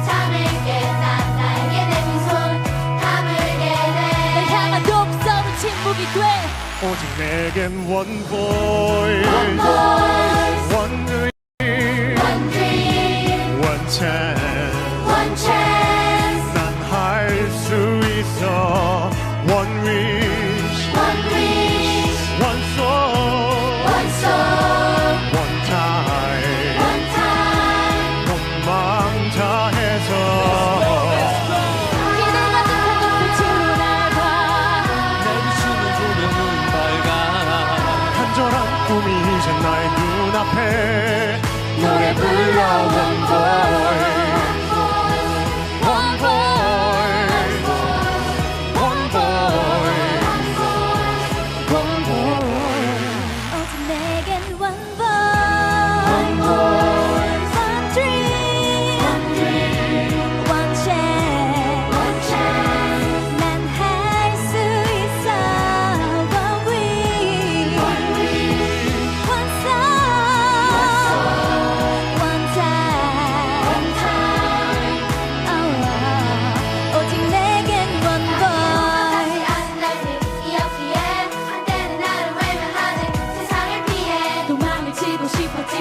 참을게 난 나에게 내민 손 다물게 널 향한 독서는 침묵이 돼. 오직 내겐 one voice, one dream, one chance. 난 할 수 있어. One wish, one soul, one time. 온 마음 다해서 기대 가득한 눈빛으로 날 봐. 내 비추는 조명은 밝아. 간절한 꿈이 이제 나의 눈앞에 노래 불러. One voice, one voice, one voice, one voice. 오직 내겐 one voice, one dream, one chance. 난 할 수 있어. One wish, one soul, one time. 오직 내겐 one voice. 아직 날 듣기였기에 한때는 나를 외면하는 세상을 피해 도망을 치고 싶었지.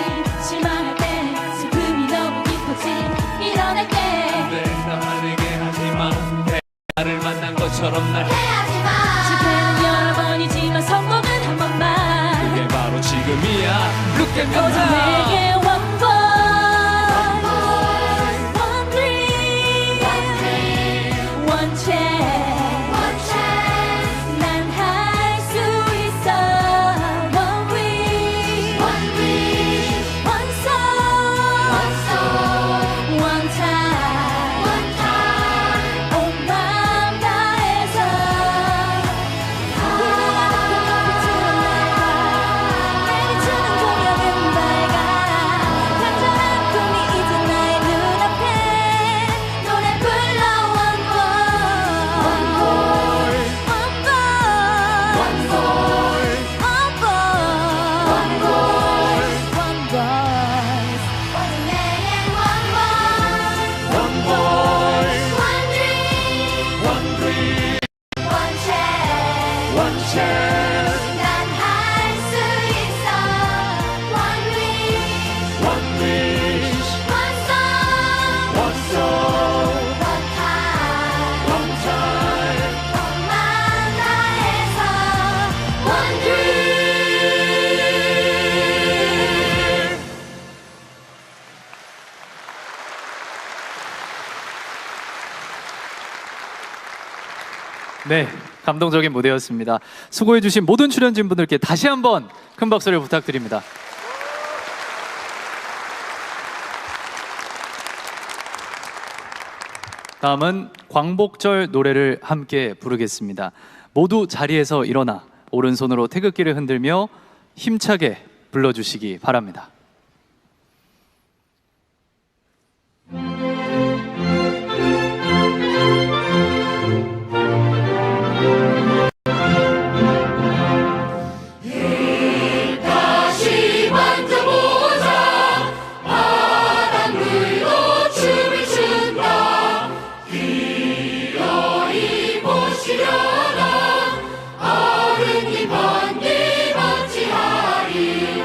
실망할 땐 슬픔이 너무 깊었지. 밀어낼게 나 화내게 하지마. 나를 만난 것처럼 날 해하지마. 실패는 여러 번이지만 성공은 한 번만. 그게 바로 지금이야. Look at me 오직 now. 내게 one voice, one dream, one chance. 난 할 수 있어. One wish, one soul, one time. 온 마음 다해서 기대 가득한 눈빛으로 날 봐. 내 비추는 조명은 밝아. 간절한 꿈이 이제 나의 눈앞에 노래 불러. One voice, one voice, one voice, one voice. 오직 내겐 one voice, One voice, one dream, one chance. one chance. 난 할 수 있어. One wish, One wish, one soul, one soul, one time. one time. 온 마음 다해서 one dream. 네, 감동적인 무대였습니다. 수고해주신 모든 출연진분들께 다시 한번 큰 박수를 부탁드립니다. 다음은 광복절 노래를 함께 부르겠습니다. 모두 자리에서 일어나 오른손으로 태극기를 흔들며 힘차게 불러주시기 바랍니다. 다시 만져보자. 바닷물로 춤을 춘다. 기어이 보시려나. 어른이 번개 번지하리.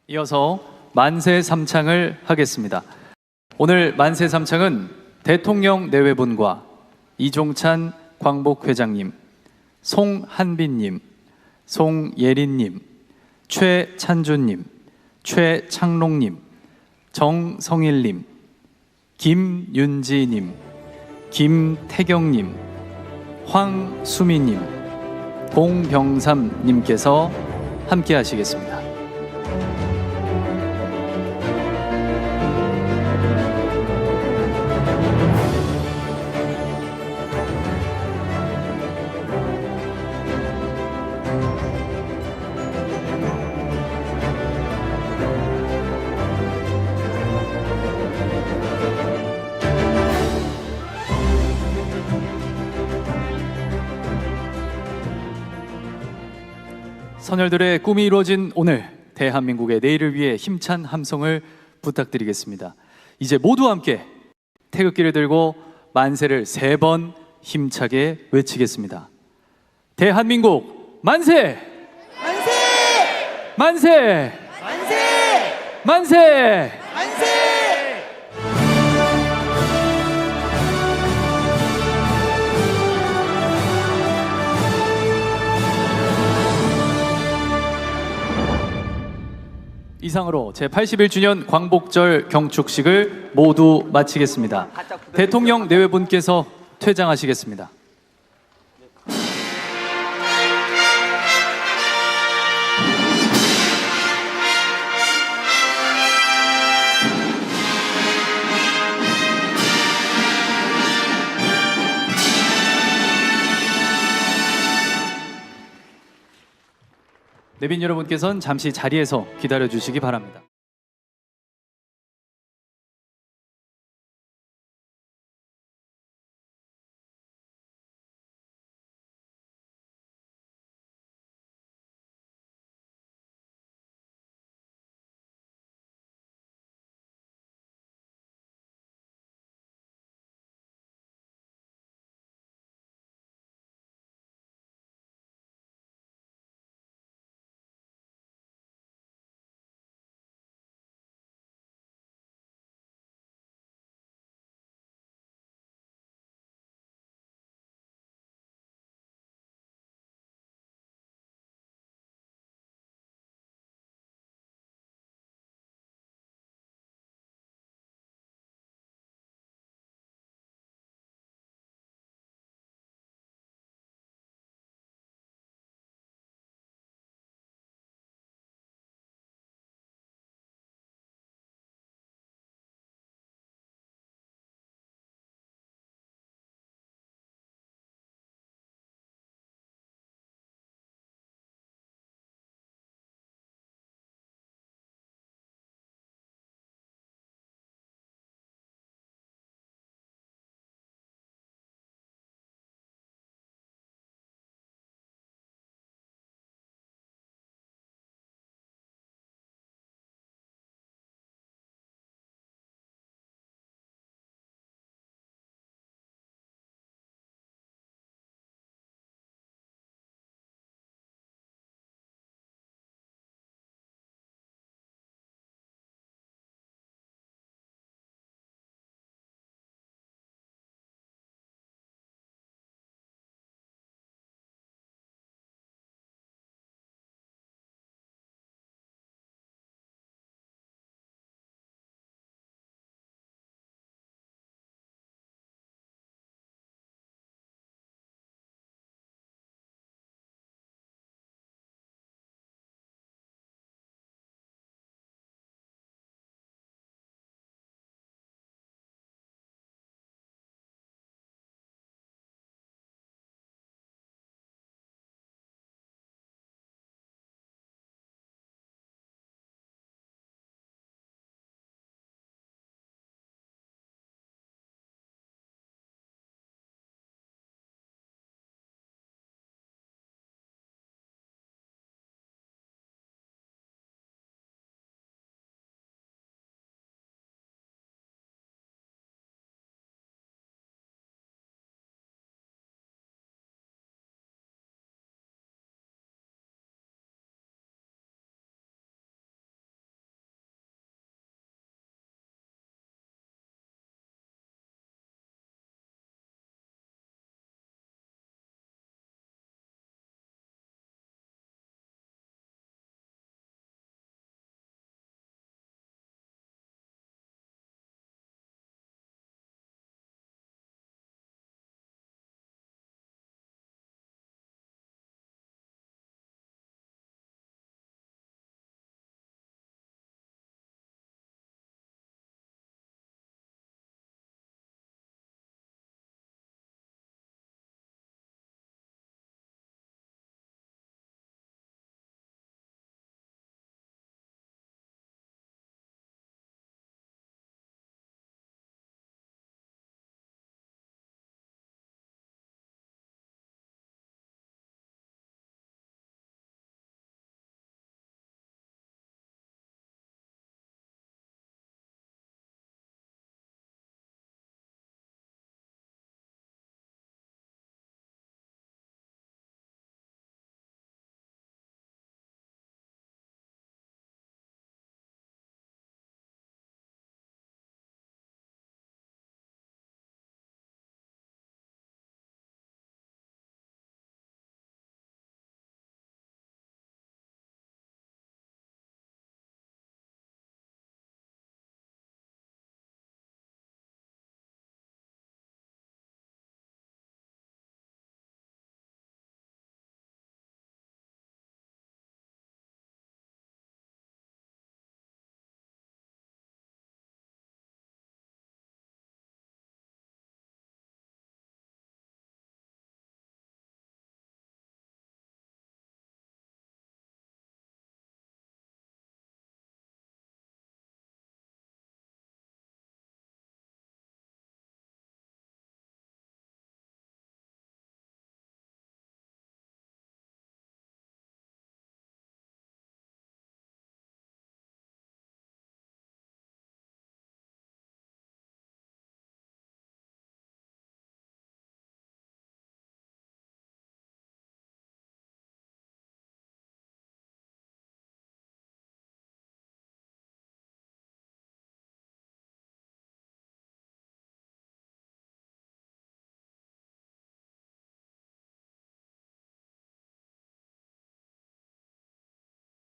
이어서 만세 삼창을 하겠습니다. 오늘 만세 삼창은 대통령 내외분과 이종찬 광복회장님, 송한빈님, 송예린님, 최찬준님, 최창롱님, 정성일님, 김윤지님, 김태경님, 황수미님, 공병삼님께서 함께 하시겠습니다. 선열들의 꿈이 이루어진 오늘, 대한민국의 내일을 위해 힘찬 함성을 부탁드리겠습니다. 이제 모두 함께 태극기를 들고 만세를 3번 힘차게 외치겠습니다. 대한민국 만세! 만세! 만세! 만세! 만세! 만세! 이상으로 제81주년 광복절 경축식을 모두 마치겠습니다. 대통령 내외분께서 퇴장하시겠습니다. 내빈 여러분께서는 잠시 자리에서 기다려 주시기 바랍니다.